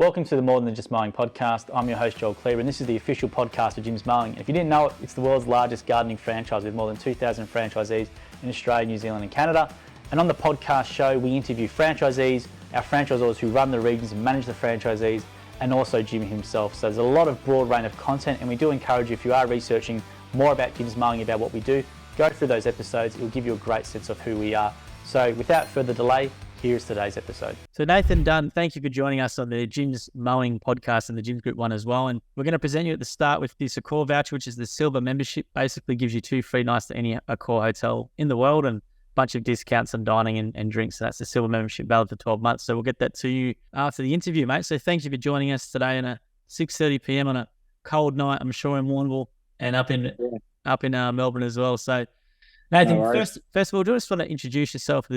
Welcome to the More Than Just Mowing podcast. I'm your host, Joel Cleaver, and this is the official podcast of Jim's Mowing. If you didn't know it, it's the world's largest gardening franchise with more than 2,000 franchisees in Australia, New Zealand and Canada. And on the podcast show, we interview franchisees, our franchisors who run the regions and manage the franchisees, and also Jim himself. So there's a lot of broad range of content, and we do encourage you, if you are researching more about Jim's Mowing, about what we do, go through those episodes. It will give you a great sense of who we are. So without further delay, here's today's episode. So Nathan Dunn, thank you for joining us on the Jim's Mowing podcast and the Jim's Group one as well. And we're going to present you at the start with the Accor voucher, which is the silver membership. Basically gives you 2 free nights to any Accor hotel in the world and a bunch of discounts on dining and drinks. So that's the silver membership valid for 12 months. So we'll get that to you after the interview, mate. So thank you for joining us today at 6:30 p.m. on a cold night, I'm sure in Warrnambool and up in Melbourne as well. So Nathan, first of all, do you just want to introduce yourself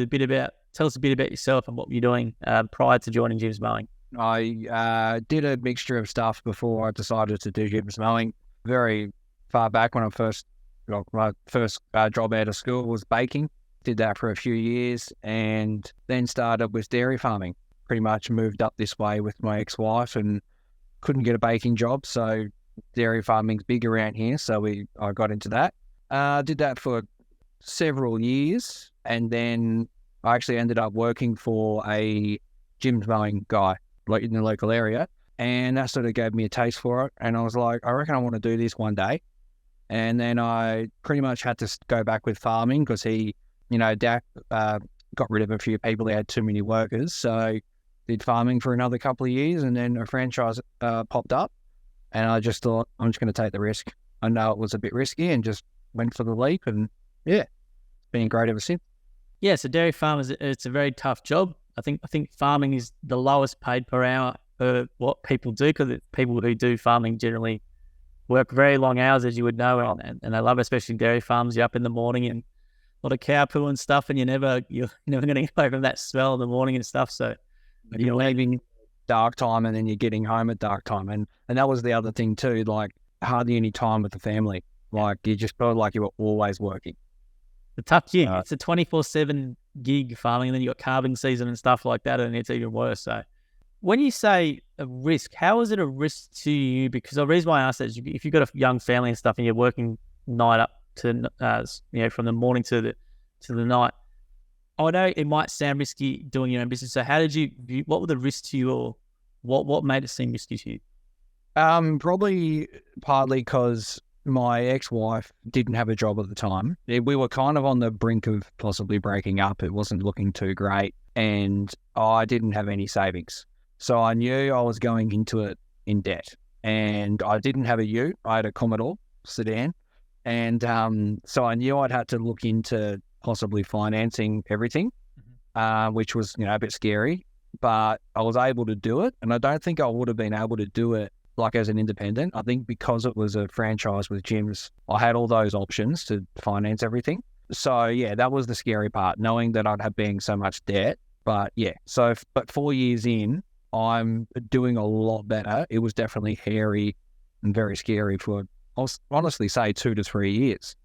tell us a bit about yourself and what you're doing prior to joining Jim's Mowing? I did a mixture of stuff before I decided to do Jim's Mowing. Very far back when I my first job out of school was baking. Did that for a few years and then started with dairy farming. Pretty much moved up this way with my ex-wife and couldn't get a baking job. So dairy farming's big around here. So I got into that. Did that for several years and then I actually ended up working for a Jim's Mowing guy in the local area, and that sort of gave me a taste for it. And I was like, I reckon I want to do this one day. And then I pretty much had to go back with farming because Dad got rid of a few people. He had too many workers. So did farming for another couple of years, and then a franchise popped up. And I just thought, I'm just going to take the risk. I know it was a bit risky and just went for the leap. And yeah, it's been great ever since. Yeah, so dairy farmers, it's a very tough job. I think farming is the lowest paid per hour for what people do, because people who do farming generally work very long hours, as you would know, and I love, especially dairy farms. You're up in the morning and a lot of cow poo and stuff, and you're never going to get away from that smell in the morning and stuff. So you're leaving dark time and then you're getting home at dark time, and that was the other thing too. Like hardly any time with the family. Like you just felt like you were always working. The tough gig. It's a 24/7 gig farming, and then you got calving season and stuff like that, and it's even worse. So when you say a risk, how is it a risk to you? Because the reason why I ask that is if you've got a young family and stuff and you're working night up to, from the morning to the night, I know it might sound risky doing your own business. So how did what were the risks to you, or what made it seem risky to you? Probably partly because my ex-wife didn't have a job at the time. We were kind of on the brink of possibly breaking up. It wasn't looking too great, and I didn't have any savings. So I knew I was going into it in debt, and I didn't have a ute. I had a Commodore sedan, and so I knew I'd had to look into possibly financing everything, which was a bit scary, but I was able to do it, and I don't think I would have been able to do it like as an independent. I think because it was a franchise with Jim's, I had all those options to finance everything. So yeah, that was the scary part, knowing that I'd have been so much debt. But yeah, but 4 years in, I'm doing a lot better. It was definitely hairy and very scary for, I'll honestly say 2 to 3 years.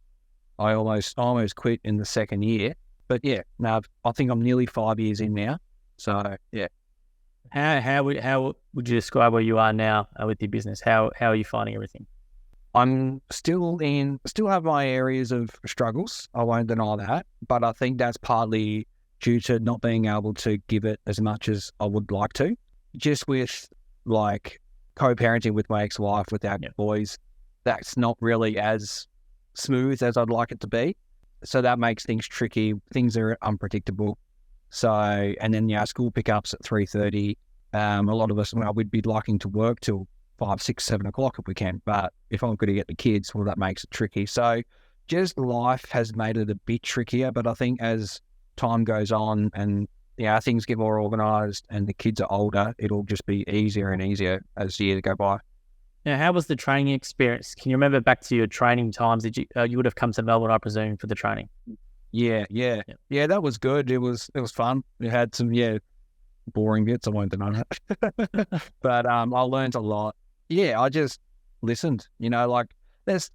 I almost quit in the second year. But yeah, now I think I'm nearly 5 years in now. So yeah. How would you describe where you are now with your business? How are you finding everything? I'm still have my areas of struggles. I won't deny that, but I think that's partly due to not being able to give it as much as I would like to. Just with like co-parenting with my ex-wife, with our boys, that's not really as smooth as I'd like it to be. So that makes things tricky. Things are unpredictable. So, and then school pickups at 3:30. A lot of us, we'd be liking to work till 5, 6, 7 o'clock if we can. But if I'm going to get the kids, well, that makes it tricky. So just life has made it a bit trickier. But I think as time goes on and things get more organised and the kids are older, it'll just be easier and easier as the years go by. Now, how was the training experience? Can you remember back to your training times? Did you would have come to Melbourne, I presume, for the training? Yeah, that was good. It was fun. We had some boring bits, I won't deny that. But I learned a lot. Yeah, I just listened. Like there's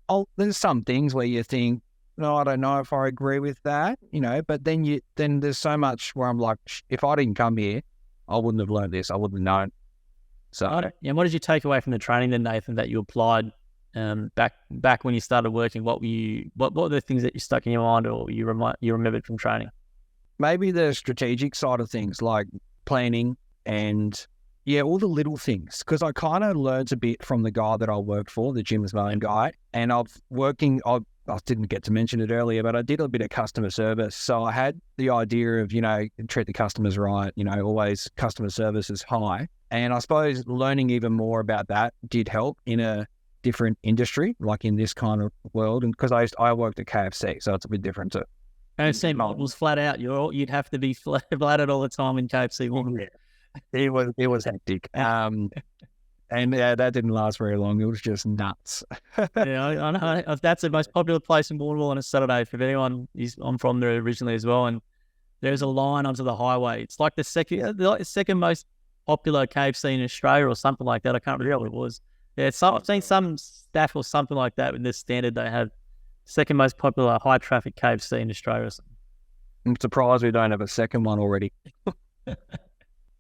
some things where you think, no, I don't know if I agree with that. But then there's so much where I'm like, if I didn't come here, I wouldn't have learned this. I wouldn't have known. So, and what did you take away from the training then, Nathan, that you applied back when you started working? What were the things that you stuck in your mind or you remembered from training? maybe the strategic side of things, like planning and all the little things. Because I kind of learned a bit from the guy that I worked for, the Jim's Mowing guy, and I didn't get to mention it earlier, but I did a bit of customer service. So I had the idea of, treat the customers right, always customer service is high. And I suppose learning even more about that did help in a different industry, like in this kind of world. And because I worked at KFC, so it's a bit different too. And same was flat out. You'd have to be flattered all the time in KFC. Yeah, it was hectic. And that didn't last very long. It was just nuts. Yeah, I know. That's the most popular place in Bourneville on a Saturday. If anyone I'm from there originally as well, and there's a line onto the highway. It's like the second most popular KFC in Australia or something like that. I can't remember what it was. Yeah, I've seen some staff or something like that with this standard. They have second most popular high traffic KFC in Australia or something. I'm surprised we don't have a second one already.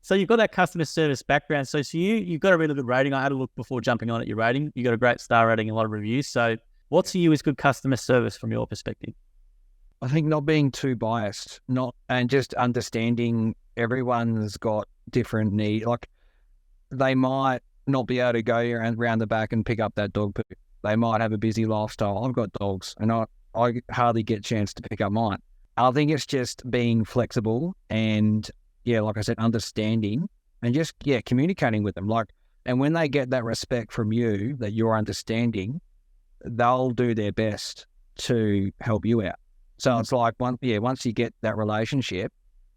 So you've got that customer service background. So you've got a really good rating. I had a look before jumping on at your rating. You got a great star rating, a lot of reviews. So what to you is good customer service from your perspective? I think not being too biased, and just understanding everyone's got different needs. Like they might not be able to go around the back and pick up that dog poo. They might have a busy lifestyle. I've got dogs and I hardly get a chance to pick up mine. I think it's just being flexible and, like I said, understanding and just, communicating with them. And when they get that respect from you, that you're understanding, they'll do their best to help you out. So it's like, once you get that relationship,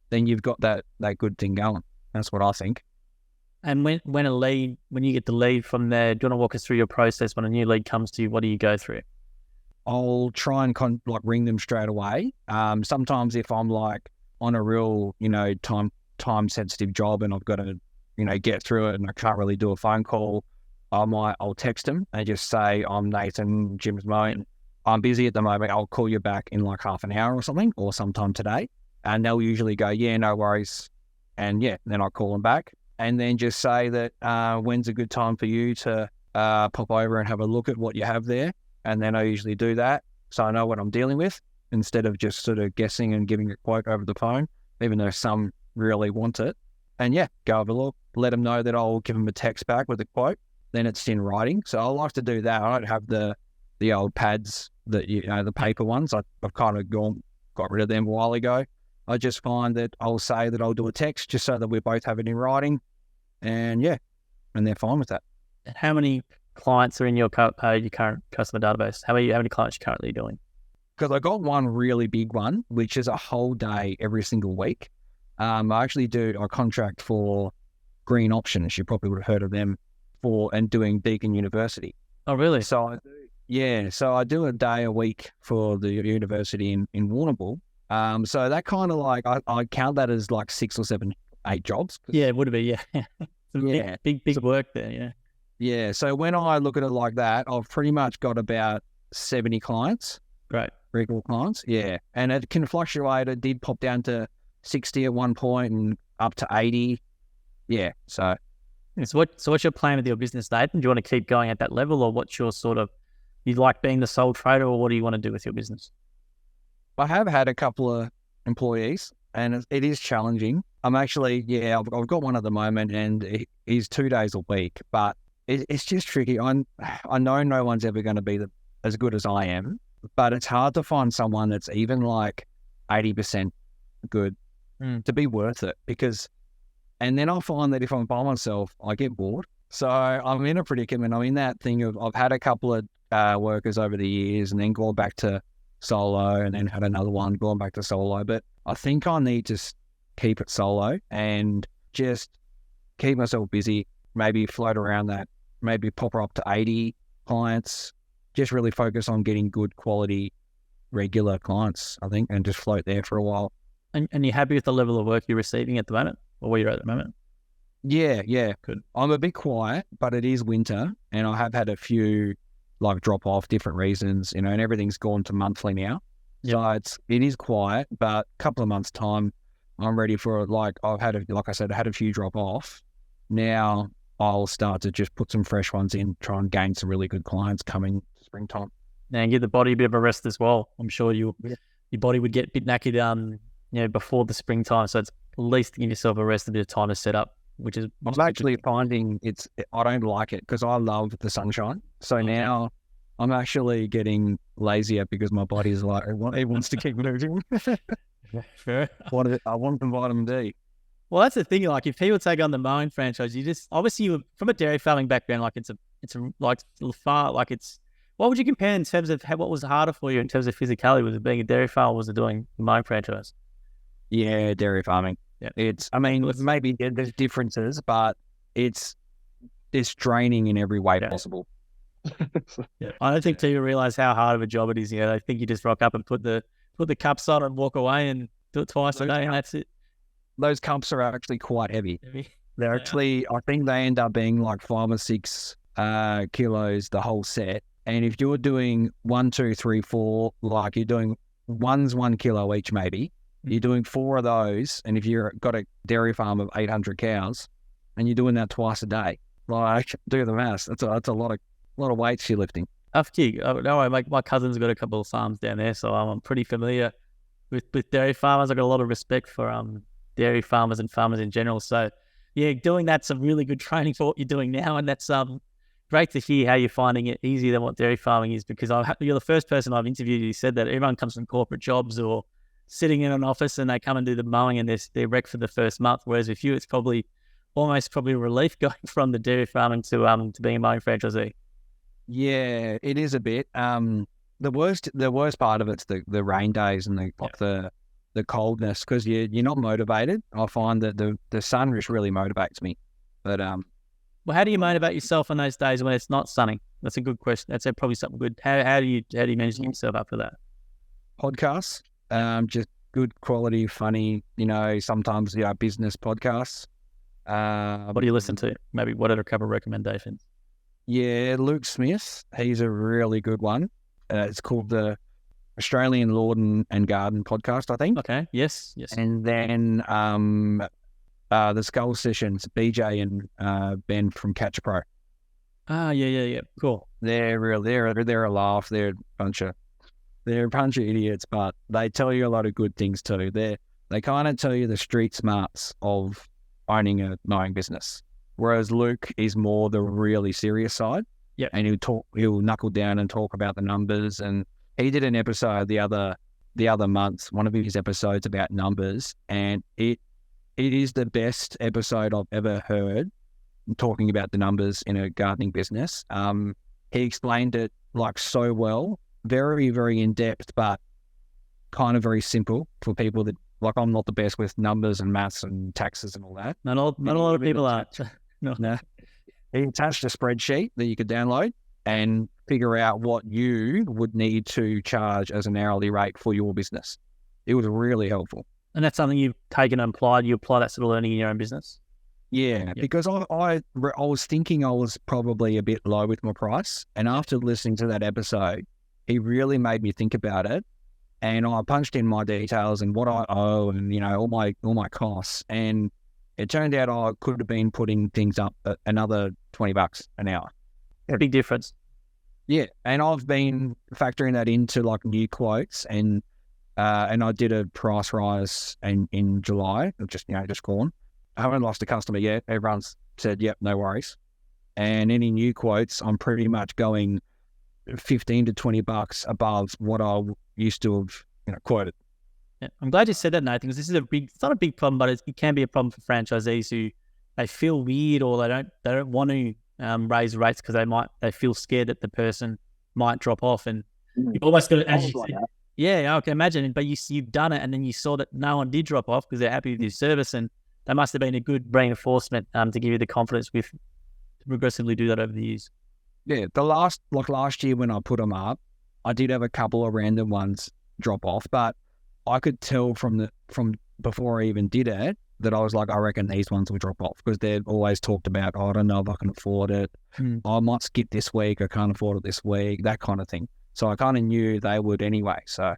then you've got that good thing going. That's what I think. And when you get the lead from there, do you want to walk us through your process when a new lead comes to you? What do you go through? I'll try and ring them straight away. Sometimes if I'm like on a real, time sensitive job and I've got to, get through it and I can't really do a phone call, I'll text them and just say, I'm Nathan, Jim's Mowing. I'm busy at the moment. I'll call you back in like half an hour or something, or sometime today. And they'll usually go, no worries. And then I'll call them back and then just say that when's a good time for you to pop over and have a look at what you have there. And then I usually do that so I know what I'm dealing with instead of just sort of guessing and giving a quote over the phone, even though some really want it. And go have a look, let them know that I'll give them a text back with a quote. Then it's in writing. So I like to do that. I don't have the old pads that, the paper ones. I've kind of got rid of them a while ago. I just find that I'll say that I'll do a text just so that we both have it in writing. And they're fine with that. How many clients are in your current customer database? How many clients are you currently doing? Because I got one really big one, which is a whole day every single week. I actually do a contract for Green Options. You probably would have heard of them and doing Deakin University. Oh, really? So I do a day a week for the university in Warrnambool. So that kind of like, I count that as like 6 or 7, 8 jobs. Yeah, it would be, big work there, Yeah, so when I look at it like that, I've pretty much got about 70 clients. Great. Regular clients, and it can fluctuate. It did pop down to 60 at one point and up to 80. So what's your plan with your business, Nathan? Do you want to keep going at that level, or what's your you like being the sole trader, or what do you want to do with your business? I have had a couple of employees and it is challenging. I'm actually, I've got one at the moment and he's 2 days a week, but it's just tricky. I know no one's ever going to be as good as I am, but it's hard to find someone that's even like 80% good to be worth it and then I find that if I'm by myself, I get bored. So I'm in a predicament. I'm in that thing of I've had a couple of workers over the years and then gone back to solo and then had another one going back to solo. But I think I need to keep it solo and just keep myself busy, maybe float around that, maybe pop her up to 80 clients, just really focus on getting good quality, regular clients, I think, and just float there for a while. And you're happy with the level of work you're receiving at the moment, or where you're at the moment? Yeah. Good. I'm a bit quiet, but it is winter and I have had a few like drop off, different reasons, and everything's gone to monthly now. Yep. So it is quiet, but a couple of months time, I'm ready for I had a few drop off. Now I'll start to just put some fresh ones in, try and gain some really good clients coming springtime. And give the body a bit of a rest as well. I'm sure your body would get a bit knackered, before the springtime. So it's at least to give yourself a rest, a bit of time to set up, which is. I'm actually finding I don't like it because I love the sunshine. So now I'm actually getting lazier because my body is like, it wants to keep moving. Fair. I want some vitamin D. Well, that's the thing. Like, if people take on the mowing franchise, you just obviously from a dairy farming background, like it's far like it's. What would you compare in terms of what was harder for you in terms of physicality? Was it being a dairy farmer? Was it doing the mowing franchise? Yeah, dairy farming. Yeah, maybe there's differences, but it's draining in every way possible. Yeah, I don't think people realize how hard of a job it is. They think you just rock up and put the cups on and walk away and do it twice a day, and that's it. Those cups are actually quite heavy. They're actually, I think they end up being like 5 or 6 kilos the whole set. And if you're doing 1, 2, 3, 4, like you're doing 1 kilo each, maybe you're doing 4 of those. And if you've got a dairy farm of 800 cows, and you're doing that twice a day, like do the maths. That's a lot of weights you're lifting. Tough gig. No, my cousin's got a couple of farms down there, so I'm pretty familiar with dairy farmers. I've got a lot of respect for dairy farmers and farmers in general. So yeah, doing that's some really good training for what you're doing now, and that's great to hear how you're finding it easier than what dairy farming is, because you're the first person I've interviewed who said that everyone comes from corporate jobs or sitting in an office and they come and do the mowing and they're wrecked for the first month. Whereas with you, it's probably a relief going from the dairy farming to being a mowing franchisee. Yeah, it is a bit. The worst part of it's the rain days and the coldness, because you're not motivated. I find that the sun just really motivates me. But well, how do you motivate yourself on those days when it's not sunny? That's a good question. That's probably something good. How do you manage to get yourself up for that? Podcasts, just good quality, funny. Sometimes business podcasts. What do you listen to? Maybe what are a couple of recommendations? Yeah, Luke Smith. He's a really good one. It's called the Australian Lawn and Garden Podcast, I think. Okay. Yes. And then the Skull Sessions, BJ and Ben from Catch a Pro. Yeah. Cool. They're real. They're a laugh. They're a bunch of idiots, but they tell you a lot of good things too. They kind of tell you the street smarts of owning a mowing business, whereas Luke is more the really serious side. Yeah, and he'll knuckle down and talk about the numbers. And he did an episode the other month, one of his episodes about numbers, and it is the best episode I've ever heard talking about the numbers in a gardening business. He explained it like so well, very, very in depth, but kind of very simple for people that, like, I'm not the best with numbers and maths and taxes and all that. Not a lot of people are. No. He attached a spreadsheet that you could download and figure out what you would need to charge as an hourly rate for your business. It was really helpful. And that's something you've taken and applied. You apply that sort of learning in your own business? Yeah, because I was thinking I was probably a bit low with my price. And after listening to that episode, he really made me think about it. And I punched in my details and what I owe and, all my costs. And it turned out I could have been putting things up at another $20 an hour. Big difference. Yeah, and I've been factoring that into like new quotes, and I did a price rise in July, just gone. I haven't lost a customer yet. Everyone's said, yep, no worries. And any new quotes, I'm pretty much going $15 to $20 above what I used to have quoted. Yeah, I'm glad you said that, Nathan, because this is it's not a big problem, but it can be a problem for franchisees who they feel weird or they don't want to raise rates because they feel scared that the person might drop off, and you've almost got to, as you said, yeah, I can imagine. But you've done it, and then you saw that no one did drop off because they're happy with your service, and that must have been a good reinforcement to give you the confidence to progressively do that over the years. Yeah, last year when I put them up, I did have a couple of random ones drop off, but I could tell from before I even did it that I was like, I reckon these ones will drop off, because they've always talked about, I don't know if I can afford it. I might skip this week. I can't afford it this week, that kind of thing. So I kind of knew they would anyway. So,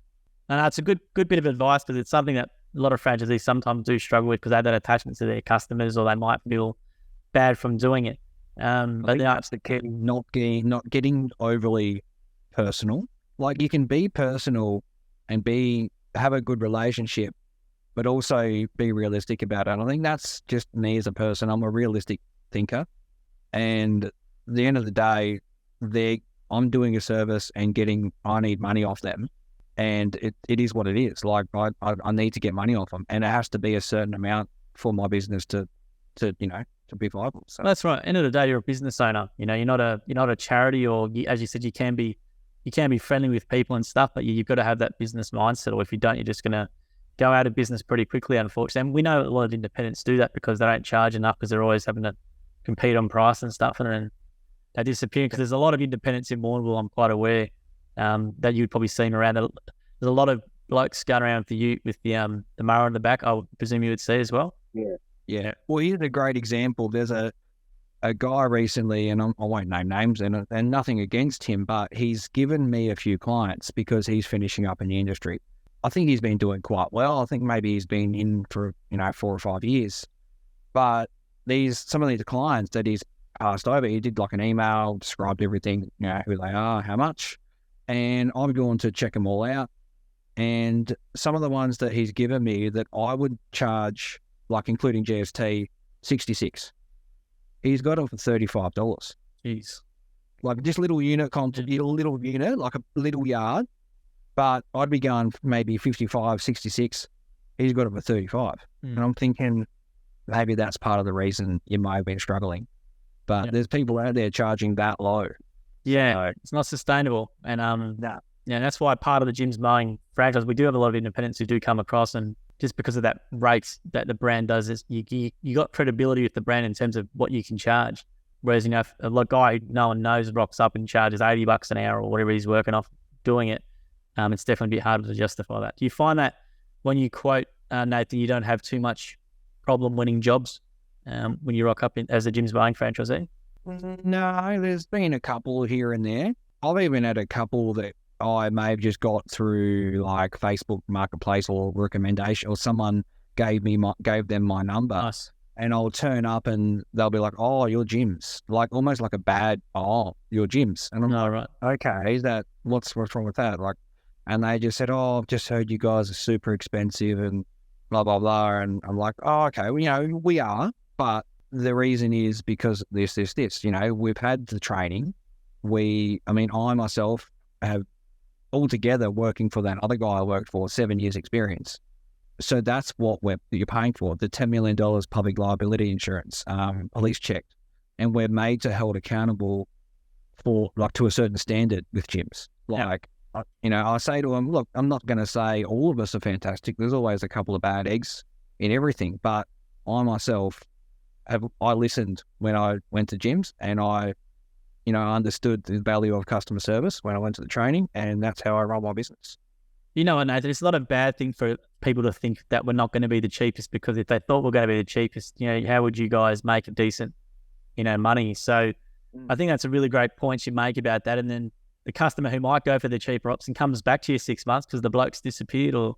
and it's a good bit of advice, because it's something that a lot of franchisees sometimes do struggle with because they have that attachment to their customers, or they might feel bad from doing it. I But think that's the key, not getting overly personal. Like, you can be personal and have a good relationship, but also be realistic about it. And I think that's just me as a person. I'm a realistic thinker. And at the end of the day, I'm doing a service and I need money off them. And it is what it is. Like, I need to get money off them, and it has to be a certain amount for my business to be viable. So that's right. End of the day, you're a business owner. You're not a charity, or as you said, you can be friendly with people and stuff, but you've got to have that business mindset. Or if you don't, you're just going to go out of business pretty quickly, unfortunately. And we know a lot of independents do that because they don't charge enough, because they're always having to compete on price and stuff, and then they disappear. Because there's a lot of independents in Warrnambool, I'm quite aware, that you'd probably see them around. There's a lot of blokes going around for you with the mower on the back. I would presume you would see as well. Yeah. Well, here's a great example. There's a guy recently, and I won't name names, and nothing against him, but he's given me a few clients because he's finishing up in the industry. I think he's been doing quite well. I think maybe he's been in for 4 or 5 years. But some of these clients that he's passed over, he did like an email, described everything, who they are, how much, and I'm going to check them all out. And some of the ones that he's given me that I would charge, like including GST, 66. He's got it for $35. Jeez. Like, just little unit, like a little yard, but I'd be going maybe 55, 66. He's got it for 35. And I'm thinking maybe that's part of the reason you may have been struggling. But there's people out there charging that low. Yeah, so it's not sustainable. And that's why part of the Jim's Mowing franchise, we do have a lot of independents who do come across, and just because of that rates that the brand does, is you got credibility with the brand in terms of what you can charge. Whereas, if a guy no one knows rocks up and charges $80 an hour or whatever he's working off doing it, it's definitely a bit harder to justify that. Do you find that when you quote, Nathan, you don't have too much problem winning jobs when you rock up as a Jim's Mowing franchisee? No, there's been a couple here and there. I've even had a couple that I may have just got through like Facebook Marketplace or recommendation, or someone gave them my number. Nice. And I'll turn up and they'll be like, "Oh, you're Jim's," like almost like a bad, "Oh, you're Jim's," and I'm like, right. "Okay, what's wrong with that?" Like, and they just said, "Oh, I've just heard you guys are super expensive and blah blah blah," and I'm like, "Oh, okay, well, we are, but the reason is because this. We've had the training. I myself have altogether working for that other guy I worked for 7 years experience. So that's what you're paying for, the $10 million public liability insurance, police checked. And we're made to held accountable for to a certain standard with gyms. I say to them, look, I'm not going to say all of us are fantastic. There's always a couple of bad eggs in everything. But I myself, I listened when I went to gyms, and I understood the value of customer service when I went to the training, and that's how I run my business. You know what, Nathan, it's not a bad thing for people to think that we're not going to be the cheapest, because if they thought we're going to be the cheapest, how would you guys make a decent, money? So I think that's a really great point you make about that. And then the customer who might go for the cheaper option comes back to you 6 months because the bloke's disappeared, or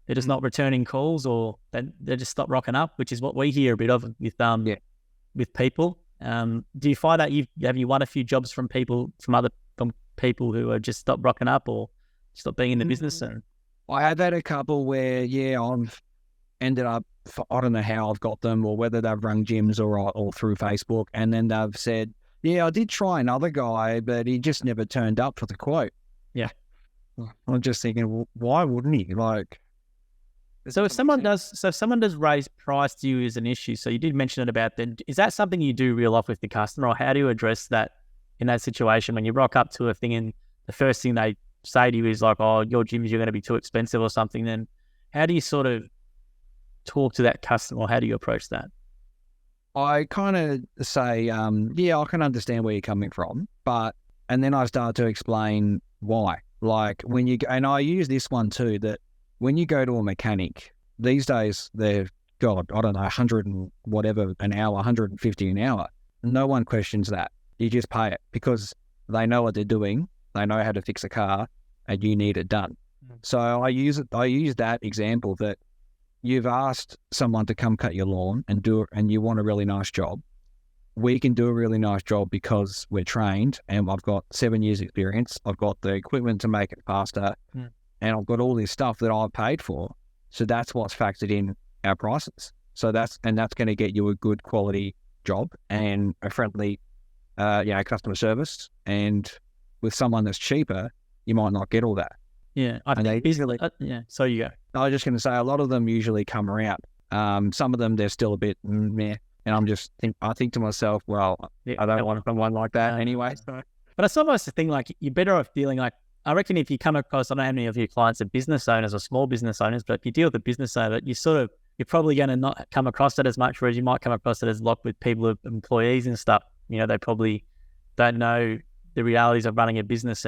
they're just not returning calls, or they just stop rocking up, which is what we hear a bit of with people. Do you find that have you won a few jobs from people who have just stopped rocking up or stopped being in the business? And I have had a couple where I've ended up, I don't know how I've got them, or whether they've rung gyms or through Facebook, and then they've said, I did try another guy, but he just never turned up for the quote. Yeah. I'm just thinking, well, why wouldn't he? So if someone does raise price to you as an issue, so you did mention it about then, is that something you do real off with the customer, or how do you address that in that situation when you rock up to a thing and the first thing they say to you is like, "Oh, your gyms, you're going to be too expensive," or something? Then how do you sort of talk to that customer, or how do you approach that? I kind of say, I can understand where you're coming from, and then I start to explain why. Like and I use this one too, that when you go to a mechanic, these days they're, I don't know, 100 and whatever an hour, 150 an hour. No one questions that. You just pay it because they know what they're doing. They know how to fix a car, and you need it done. So I use that example that you've asked someone to come cut your lawn and do it, and you want a really nice job. we can do a really nice job because we're trained and I've got 7 years experience. I've got the equipment to make it faster and I've got all this stuff that I've paid for. So that's what's factored in our prices. So that's going to get you a good quality job and a friendly, customer service. And with someone that's cheaper, you might not get all that. Yeah. So you go. I was just going to say, a lot of them usually come around. Some of them, they're still a bit meh. And I think to myself, well, I don't want someone like that anyway. So. But it's almost the thing, like, you're better off dealing, like, I reckon if you come across, I don't know how many of your clients are business owners or small business owners, but if you deal with a business owner, you're probably going to not come across it as much, whereas you might come across it as a lot with people, with employees and stuff. You know, they probably don't know the realities of running a business,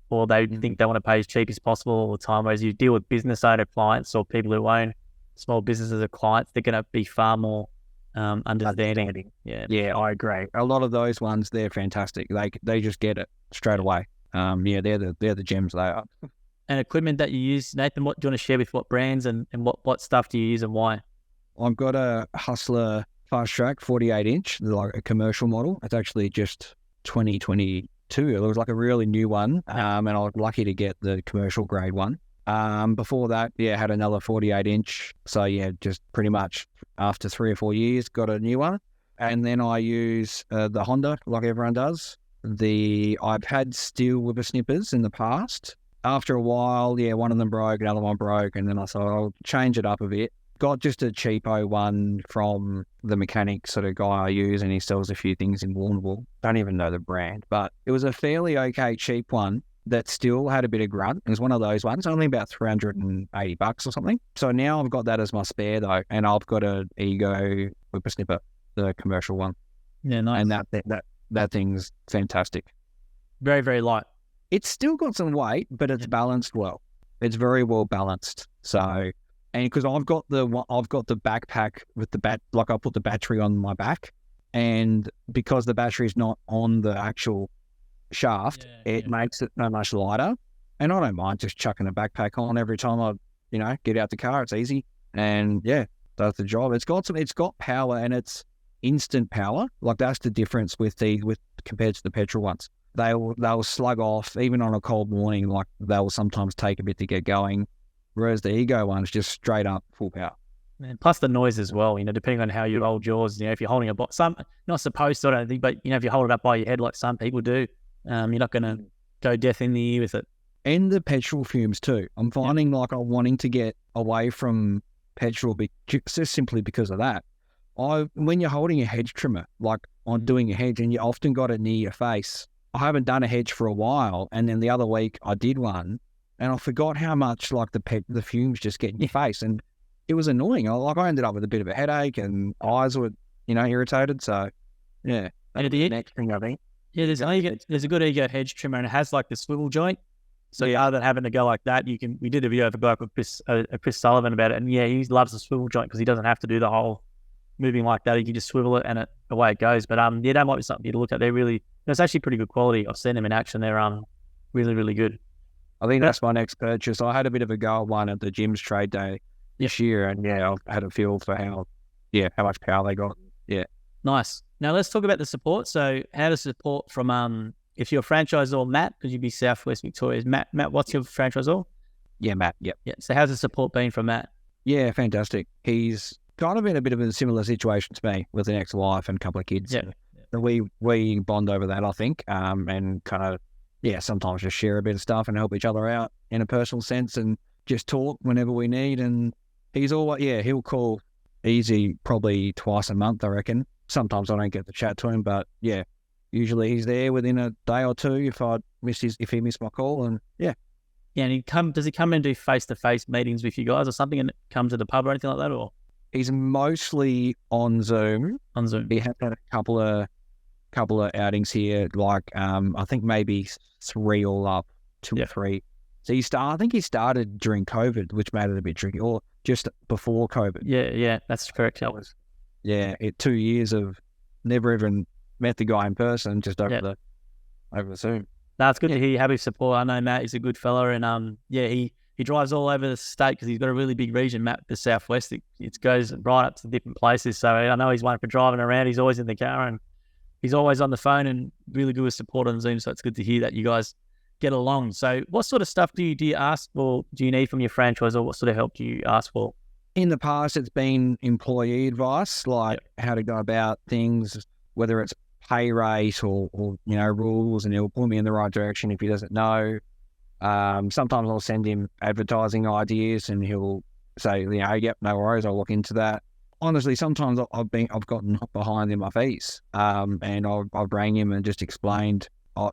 or they think they want to pay as cheap as possible all the time. Whereas you deal with business owner clients or people who own small businesses as clients, they're going to be far more understanding. Yeah, I agree. A lot of those ones, they're fantastic. They just get it straight away. They're the gems they are. And equipment that you use, Nathan, what do you want to share with what brands and what stuff do you use and why? I've got a Hustler Fast Track 48-inch, like a commercial model. It's actually just 2022. It was like a really new one, and I was lucky to get the commercial grade one. Before that, had another 48-inch. So just pretty much after 3 or 4 years, got a new one. And then I use the Honda, like everyone does. I've had steel whippersnippers in the past. After a while, one of them broke, another one broke, and then I thought I'll change it up a bit. Got just a cheapo one from the mechanic sort of guy I use, and he sells a few things in Warrnambool. Don't even know the brand, but it was a fairly okay cheap one that still had a bit of grunt. It was one of those ones, only about $380 or something. So now I've got that as my spare though, and I've got an Ego whippersnipper, the commercial one. Yeah, nice. And that thing's fantastic. Very, very light. It's still got some weight, but it's balanced well. It's very well balanced. So, and because I've got the backpack with like I put the battery on my back, and because the battery's not on the actual shaft, it makes it so much lighter. And I don't mind just chucking a backpack on every time I, get out the car. It's easy, and does the job. It's got power, and it's instant power. Like that's the difference with compared to the petrol ones. They'll slug off even on a cold morning. Like they'll sometimes take a bit to get going, whereas the Ego one's just straight up full power. And plus the noise as well. Depending on how you hold yours. If you're holding some not supposed to, I don't think, but if you hold it up by your head like some people do, you're not going to go death in the ear with it. And the petrol fumes too. I'm finding like I'm wanting to get away from petrol just simply because of that. When you're holding a hedge trimmer, like on doing a hedge, and you often got it near your face. I haven't done a hedge for a while, and then the other week I did one, and I forgot how much like the fumes just get in your face, and it was annoying. I ended up with a bit of a headache, and eyes were irritated. So and the next thing I think. Yeah, there's a good Ego hedge trimmer, and it has like the swivel joint. So rather than having to go like that, we did a video of a guy called Chris Sullivan about it, and he loves the swivel joint because he doesn't have to do the whole moving like that. You can just swivel it and away it goes. But that might be something to look at. They're really, it's actually pretty good quality. I've seen them in action. They're really, really good. I think that's my next purchase. I had a bit of a go at one at the gym's trade day this year, and I've had a feel for how much power they got. Yeah. Nice. Now let's talk about the support. So how to support from if you're a franchisor, Matt, because you'd be Southwest Victoria's. Matt, what's your franchisor? Yeah, Matt. Yep. Yeah. So how's the support been from Matt? Yeah, fantastic. He's kind of in a bit of a similar situation to me with an ex-wife and a couple of kids. Yeah. We bond over that, I think, and kind of, sometimes just share a bit of stuff and help each other out in a personal sense and just talk whenever we need. And he's always, he'll call easy probably twice a month, I reckon. Sometimes I don't get to chat to him, but usually he's there within a day or two if he missed my call. And and does he come and do face-to-face meetings with you guys or something, and come to the pub or anything like that, or? He's mostly on Zoom. On Zoom. He has had a couple of outings here, like I think maybe 3 all up, 2 or 3. So I think he started during COVID, which made it a bit tricky, or just before COVID. Yeah, that's correct. That was 2 years of never even met the guy in person, just over the Zoom. That's good to hear you have his support. I know Matt is a good fella, and he drives all over the state because he's got a really big region map, the Southwest. It goes right up to different places. So I know he's one for driving around. He's always in the car, and he's always on the phone and really good with support on Zoom. So it's good to hear that you guys get along. So what sort of stuff do you ask for? Do you need from your franchisor? What sort of help do you ask for? In the past, it's been employee advice, like how to go about things, whether it's pay rate or rules, and he'll point me in the right direction if he doesn't know. Sometimes I'll send him advertising ideas and he'll say, yep, no worries, I'll look into that. Honestly, sometimes I've gotten knocked behind in my fees, and I've rang him and just explained,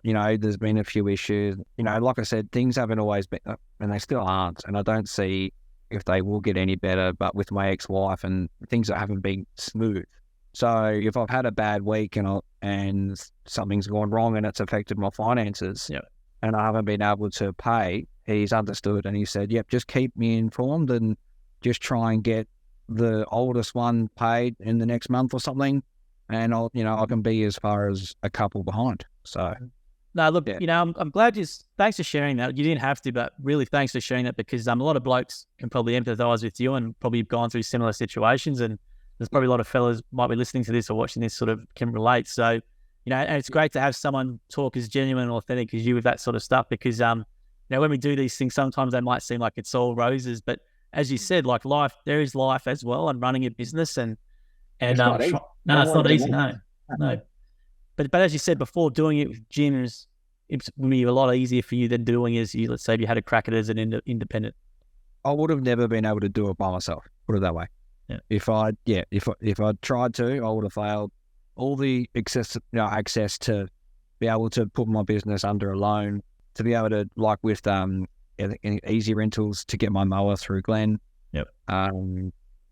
there's been a few issues. Like I said, things haven't always been, and they still aren't, and I don't see if they will get any better, but with my ex-wife and things that haven't been smooth. So if I've had a bad week and something's gone wrong and it's affected my finances, and I haven't been able to pay, he's understood and he said, yep, just keep me informed and just try and get the oldest one paid in the next month or something, and I can be as far as a couple behind. So no, look, I'm glad thanks for sharing that. You didn't have to, but really thanks for sharing that, because a lot of blokes can probably empathize with you and probably gone through similar situations, and there's probably a lot of fellas might be listening to this or watching this sort of can relate. So, and it's great to have someone talk as genuine and authentic as you with that sort of stuff, because, when we do these things, sometimes they might seem like it's all roses, but as you said, like life, there is life as well, and running a business and it's not easy. No, it's not easy. No. But as you said before, doing it with gyms, it would be a lot easier for you than doing as you, let's say, if you had a crack at it as an independent. I would have never been able to do it by myself, put it that way. Yeah. If I tried to, I would have failed. All the access to be able to put my business under a loan, to be able to, like with Easy Rentals, to get my mower through Glenn. Yep. I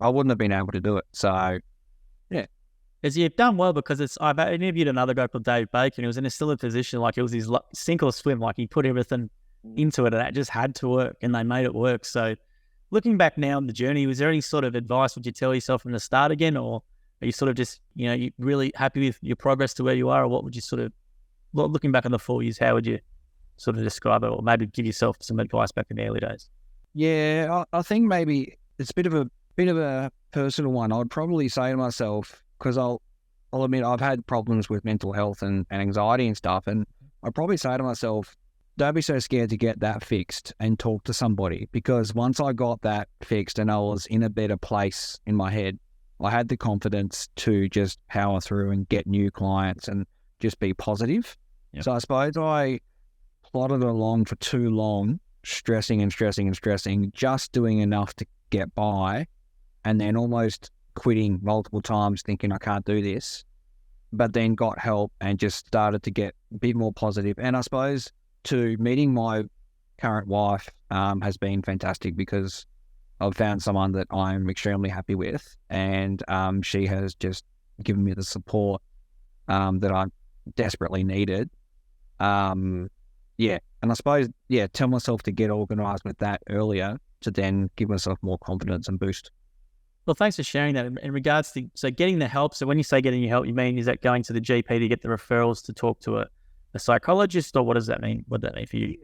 wouldn't have been able to do it. So, yeah. As you've done well, because I've interviewed another guy called Dave Bacon. He was in a similar position, like it was his sink or swim. Like he put everything into it, and it just had to work, and they made it work. So, looking back now on the journey, was there any sort of advice would you tell yourself from the start again, or are you sort of just you really happy with your progress to where you are, or what would you sort of, looking back on the 4 years, how would you sort of describe it, or maybe give yourself some advice back in the early days? Yeah, I think maybe it's a bit of a personal one. I'd probably say to myself, because I'll admit I've had problems with mental health and anxiety and stuff, and I'd probably say to myself, don't be so scared to get that fixed and talk to somebody, because once I got that fixed and I was in a better place in my head, I had the confidence to just power through and get new clients and just be positive. Yep. So I suppose I plodded along for too long, stressing, just doing enough to get by, and then almost quitting multiple times thinking I can't do this, but then got help and just started to get a bit more positive. And I suppose meeting my current wife has been fantastic, because I've found someone that I'm extremely happy with, and she has just given me the support that I desperately needed. And I suppose, tell myself to get organised with that earlier, to then give myself more confidence and boost. Well, thanks for sharing that. In regards to getting the help, so when you say getting your help, you mean, is that going to the GP to get the referrals to talk to a psychologist, or what does that mean? What does that mean for you?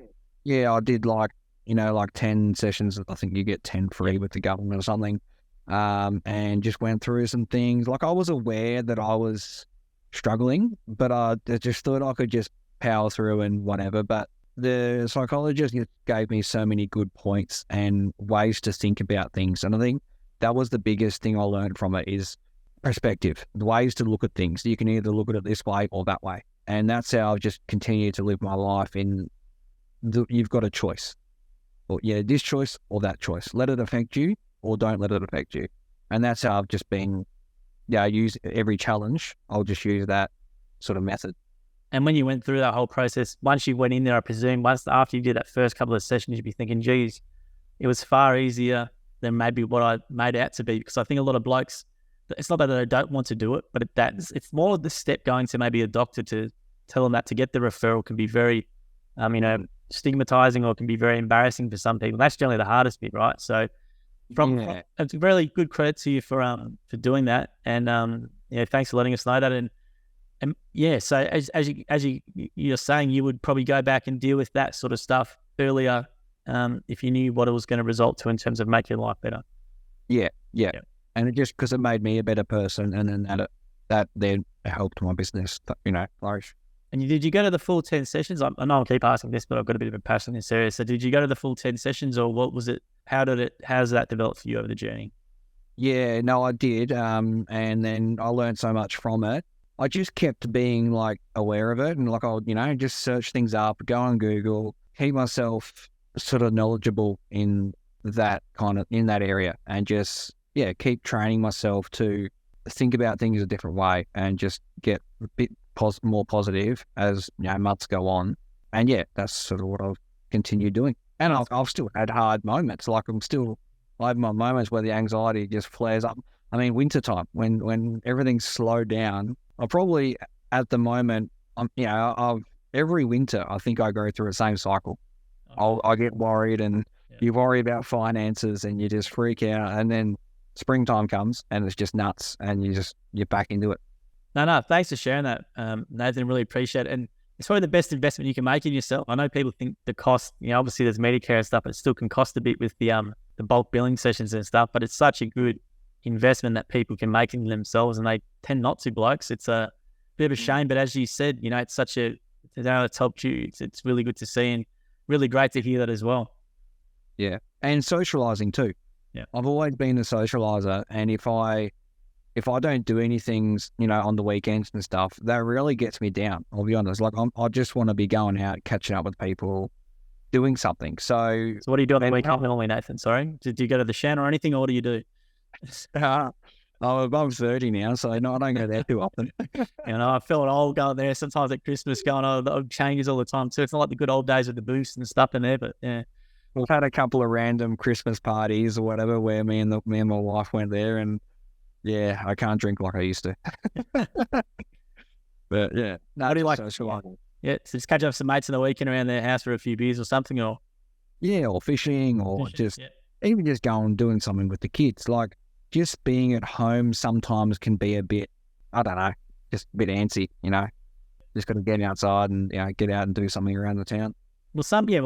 Yeah, I did like 10 sessions. I think you get 10 free with the government or something. And just went through some things. Like, I was aware that I was struggling, but I just thought I could just power through and whatever. But the psychologist gave me so many good points and ways to think about things. And I think that was the biggest thing I learned from it, is perspective, the ways to look at things. You can either look at it this way or that way. And that's how I've just continued to live my life you've got a choice. Or this choice or that choice. Let it affect you or don't let it affect you. And that's how I've just been, use every challenge. I'll just use that sort of method. And when you went through that whole process, once you went in there, I presume, after you did that first couple of sessions, you'd be thinking, geez, it was far easier than maybe what I made out to be. Because I think a lot of blokes, it's not that they don't want to do it, but it's more of the step going to maybe a doctor to tell them that to get the referral can be very, stigmatizing, or can be very embarrassing for some people. That's generally the hardest bit, right? So it's a really good credit to you for doing that. And thanks for letting us know that. And so as you're saying, you would probably go back and deal with that sort of stuff earlier, if you knew what it was going to result to in terms of making your life better. Yeah. And it just, because it made me a better person, and then that then helped my business, flourish. And did you go to the full 10 sessions? I know I keep asking this, but I've got a bit of a passion in this area. So did you go to the full 10 sessions, or what was it? How does that develop for you over the journey? Yeah, no, I did. And then I learned so much from it. I just kept being like aware of it, and like I'll, just search things up, go on Google, keep myself sort of knowledgeable in that area, and just, keep training myself to think about things a different way and just get a bit more positive as months go on. And that's sort of what I've continued doing. And I've still had hard moments. Like I have my moments where the anxiety just flares up. I mean, wintertime, when everything's slowed down, I probably at the moment, every winter, I think I go through the same cycle. I get worried, and you worry about finances, and you just freak out. And then springtime comes and it's just nuts, and you're back into it. No, thanks for sharing that, Nathan. Really appreciate it. And it's probably the best investment you can make in yourself. I know people think the cost, obviously there's Medicare and stuff, but it still can cost a bit with the bulk billing sessions and stuff, but it's such a good investment that people can make in themselves, and they tend not to, blokes. It's a bit of a shame, but as you said, it's such it's helped you. It's really good to see, and really great to hear that as well. Yeah. And socializing too. Yeah. I've always been a socializer, and if I don't do anything, on the weekends and stuff, that really gets me down. I'll be honest. Like I just want to be going out, catching up with people, doing something. So what do you do on the weekend normally, Nathan? Sorry, do you go to the shan or anything, or what do you do? I'm above 30 now, so I don't go there too often. I feel old going there. Sometimes at Christmas, the changes all the time too. It's not like the good old days with the boost and stuff in there, but yeah. We've had a couple of random Christmas parties or whatever where me and my wife went there, and I can't drink like I used to. But yeah, no, what do you like? Yeah, so just catch up with some mates on the weekend around their house for a few beers or something, or or fishing, or even just going and doing something with the kids. Like just being at home sometimes can be a bit, I don't know, just a bit antsy. Just got to get outside and get out and do something around the town. Well,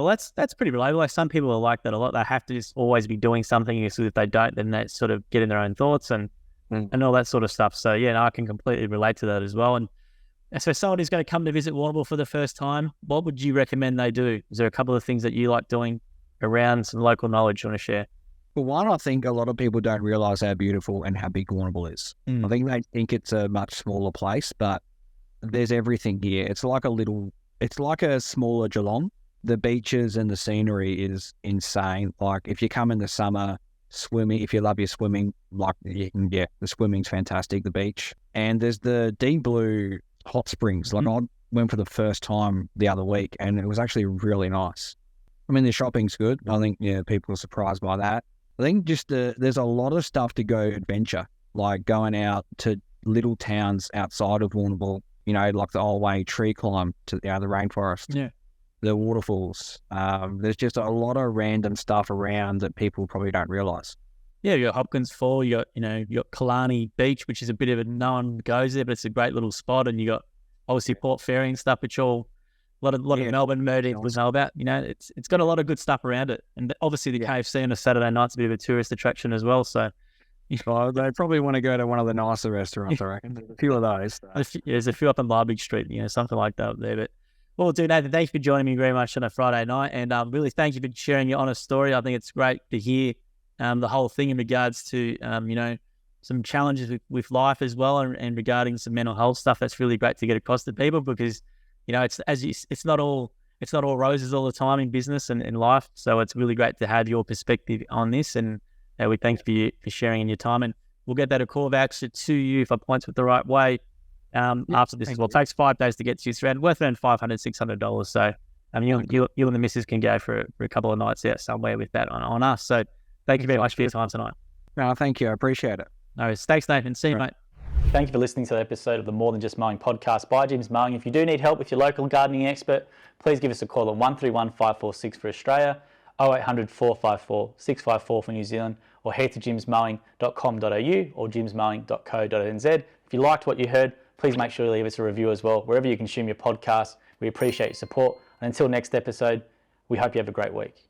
that's pretty relatable. Like some people are like that a lot. They have to just always be doing something. So if they don't, then they sort of get in their own thoughts and all that sort of stuff. So I can completely relate to that as well. And so someone who's going to come to visit Warrnambool for the first time, what would you recommend they do? Is there a couple of things that you like doing around some local knowledge you want to share? Well, one, I think a lot of people don't realise how beautiful and how big Warrnambool is. I think they think it's a much smaller place, but there's everything here. It's like a smaller Geelong. The beaches and the scenery is insane. Like if you come in the summer, swimming, if you love your swimming, the swimming's fantastic, the beach. And there's the deep blue hot springs. Like I went for the first time the other week, and it was actually really nice. I mean, the shopping's good. I think, people are surprised by that. I think just there's a lot of stuff to go adventure, like going out to little towns outside of Warrnambool, like the Old Way tree climb to the rainforest. Yeah. The waterfalls. There's just a lot of random stuff around that people probably don't realise. Yeah, you got Hopkins Fall, you got Killarney Beach, which is a bit of no one goes there, but it's a great little spot. And you got obviously Port Fairy and stuff, which a lot of Melbourne would know about. It's got a lot of good stuff around it. And obviously the KFC on a Saturday night's a bit of a tourist attraction as well. So they probably want to go to one of the nicer restaurants, I reckon. There's a few of those. There's a few up on Liebig Street, something like that up there. But well, dude, Nathan, thanks for joining me very much on a Friday night, and really thank you for sharing your honest story. I think it's great to hear the whole thing in regards to some challenges with life as well, and regarding some mental health stuff. That's really great to get across to people, because it's not all roses all the time in business and in life. So it's really great to have your perspective on this, and we thank you for sharing in your time. And we'll get that a call voucher to you if I point it the right way. After this as well. It takes 5 days to get to you. It's worth around $500, $600. So you and the missus can go for a couple of nights out somewhere with that on us. So thank you very much for your time tonight. No, thank you. I appreciate it. No, thanks, Nathan. See you, mate. Thank you for listening to the episode of the More Than Just Mowing podcast by Jim's Mowing. If you do need help with your local gardening expert, please give us a call on 131 546 for Australia, 0800 454 654 for New Zealand, or head to jimsmowing.com.au or jimsmowing.co.nz. If you liked what you heard, please make sure you leave us a review as well, wherever you consume your podcast. We appreciate your support. And until next episode, we hope you have a great week.